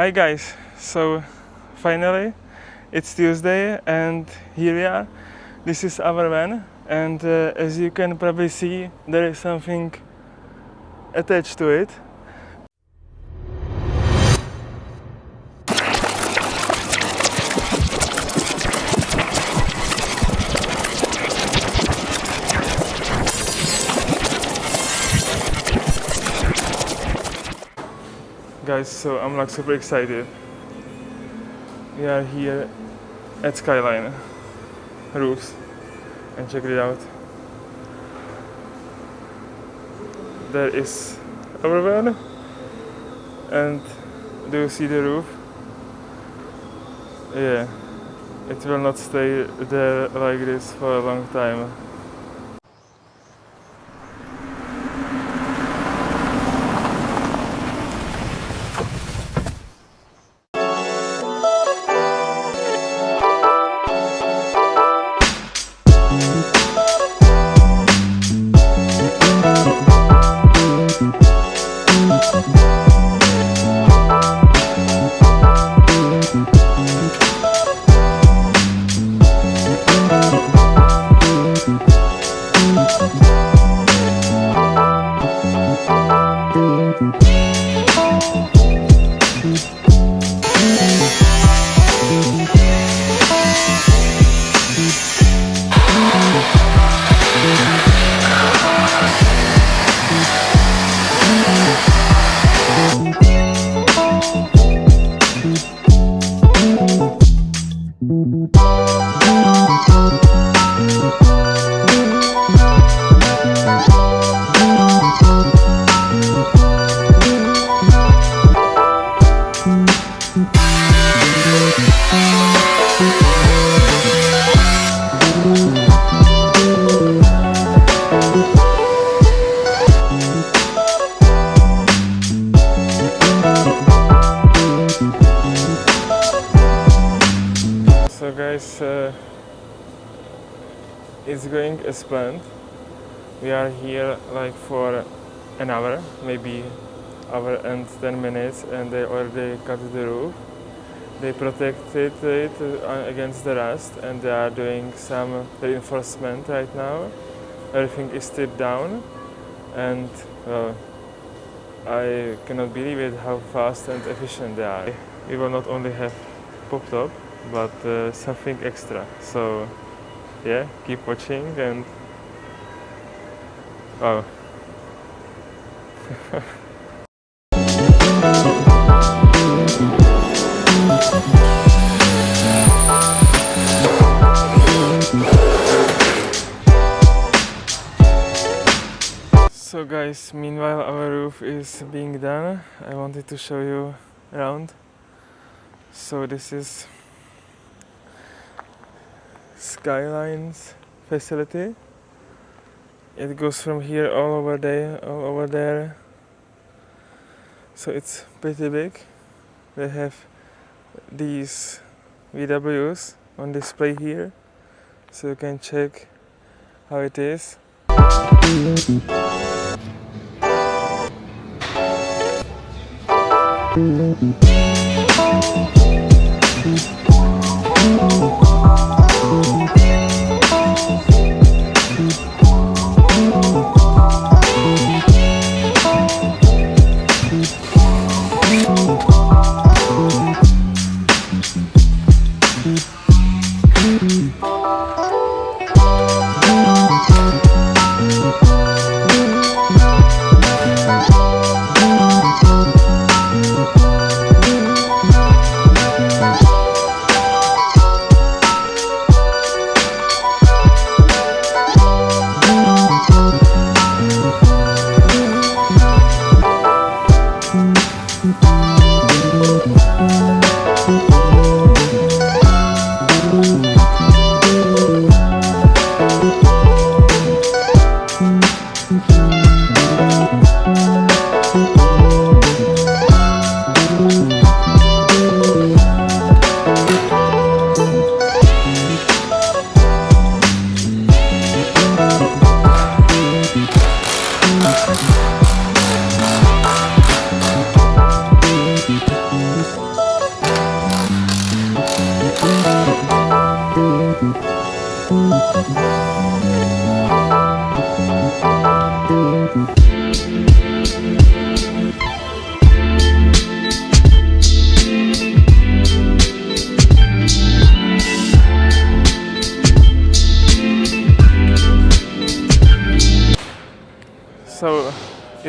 Hi guys, so finally it's Tuesday and here we are. This is our van and as you can probably see there is something attached to it. Guys, so I'm like super excited. We are here at Skyline Roofs and check it out. There is our van and do you see the roof? Yeah, it will not stay there like this for a long time. So guys, it's going as planned. We are here like for an hour, maybe hour and 10 minutes, and they already cut the roof. They protected it against the rust and they are doing some reinforcement right now. Everything is stripped down and well, I cannot believe it how fast and efficient they are. We will not only have pop top but something extra. So yeah, keep watching and wow. So guys, meanwhile our roof is being done. I wanted to show you around. So this is Skyline's facility. It goes from here all over there. So it's pretty big. They have these VWs on display here, so you can check how it is.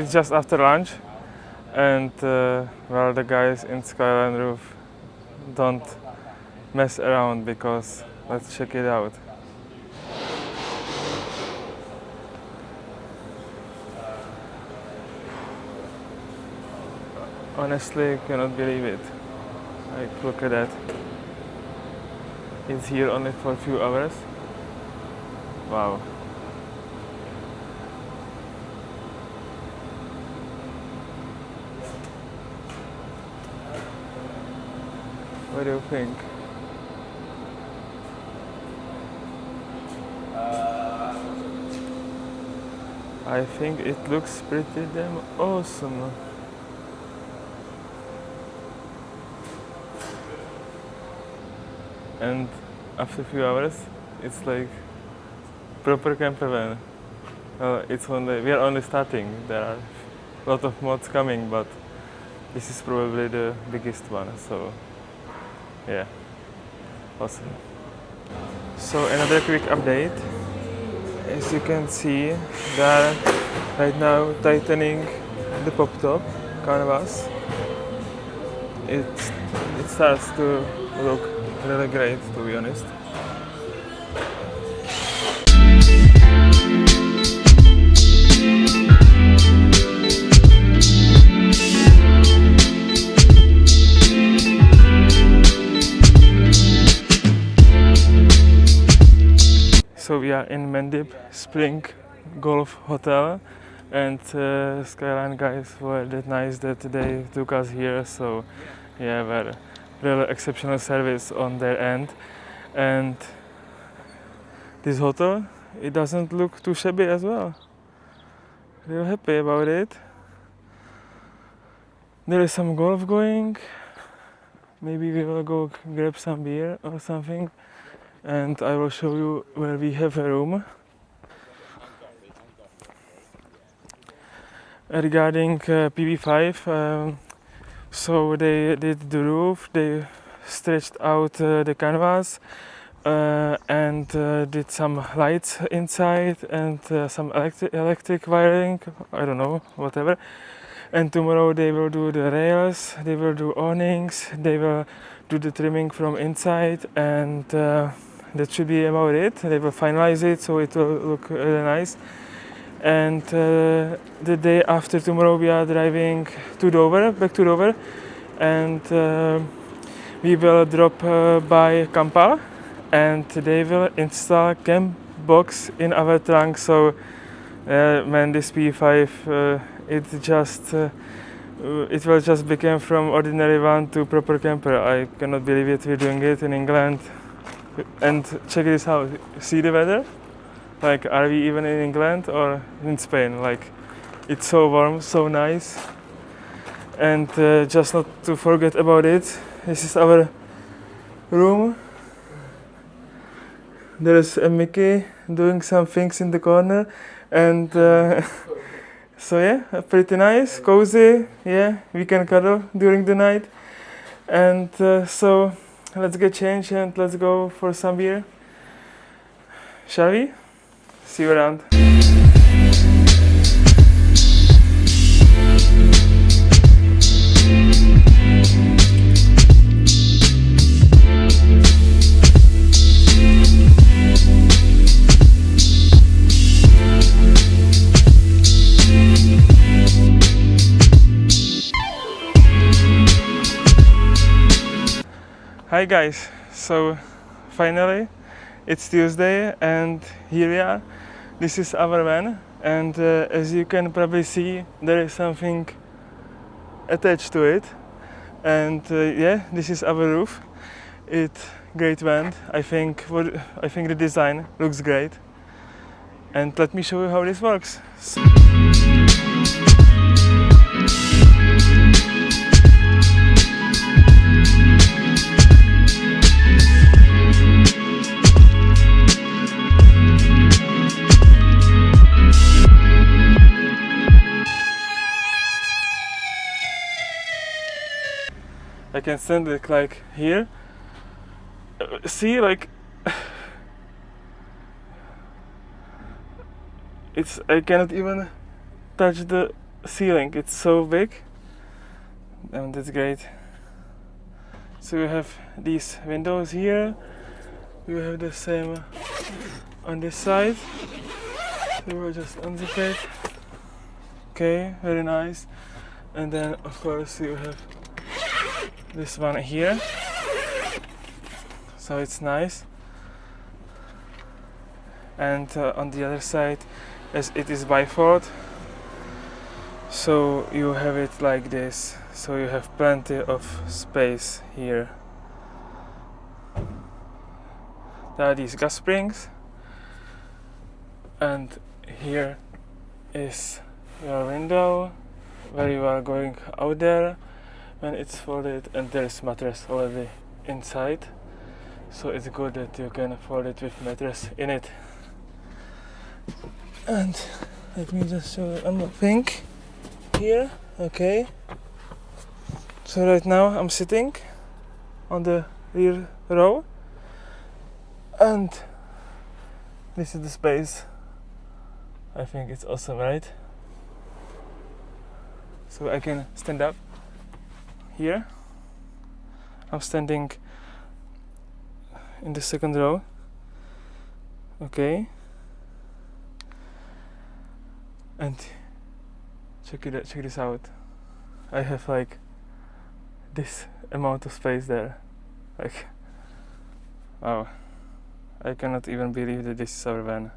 it's just after lunch, and well, the guys in Skyline Roof don't mess around because let's check it out. Honestly, I cannot believe it. Like, look at that. It's here only for a few hours. Wow. What do you think? I think it looks pretty damn awesome. And after a few hours, it's like proper camper van. We are only starting. There are a lot of mods coming, but this is probably the biggest one. So yeah, awesome. So another quick update. As you can see, they are right now tightening the pop top canvas. It starts to look really great, to be honest. So we are in Mendip Spring Golf Hotel, and Skyline guys were that nice that they took us here. So yeah, were really exceptional service on their end. And this hotel, it doesn't look too shabby as well. Real happy about it. There is some golf going. Maybe we will go grab some beer or something. And I will show you where we have a room. Regarding PV5, so they did the roof, they stretched out the canvas and did some lights inside and some electric wiring, I don't know, whatever. And tomorrow they will do the rails, they will do awnings, they will do the trimming from inside, and that should be about it. They will finalize it so it will look really nice. And the day after tomorrow we are driving to Dover, back to Dover, and we will drop by Kampal, and they will install camp box in our trunk. So man, this PV5 it will just become from ordinary van to proper camper. I cannot believe it. We're doing it in England. And check this out. See the weather? Like, are we even in England or in Spain? Like, it's so warm, so nice. And just not to forget about it, this is our room. There is a Mickey doing some things in the corner, and so yeah, pretty nice, cozy. Yeah, we can cuddle during the night. And so let's get changed and let's go for some beer. Shall we? See you around. Hi guys, so finally it's Tuesday and here we are. This is our van, and as you can probably see, there is something attached to it, and yeah, this is our roof. It's great van. I think the design looks great, and let me show you how this works. I can stand it like here. See, like I cannot even touch the ceiling, it's so big, and that's great. So you have these windows here, you have the same on this side, so we'll just unzip it. Okay, very nice. And then of course you have this one here, so it's nice. And on the other side, as it is bifold, so you have it like this, so you have plenty of space here. There are these gas springs, and here is your window where you are going out there when it's folded, and there is mattress already inside, so it's good that you can fold it with mattress in it. And let me just show you one more thing here. Okay, so right now I'm sitting on the rear row, and this is the space. I think it's awesome, right? So I can stand up here. I'm standing in the second row. Okay. And check this out. I have like this amount of space there. Like, wow. I cannot even believe that this is our van.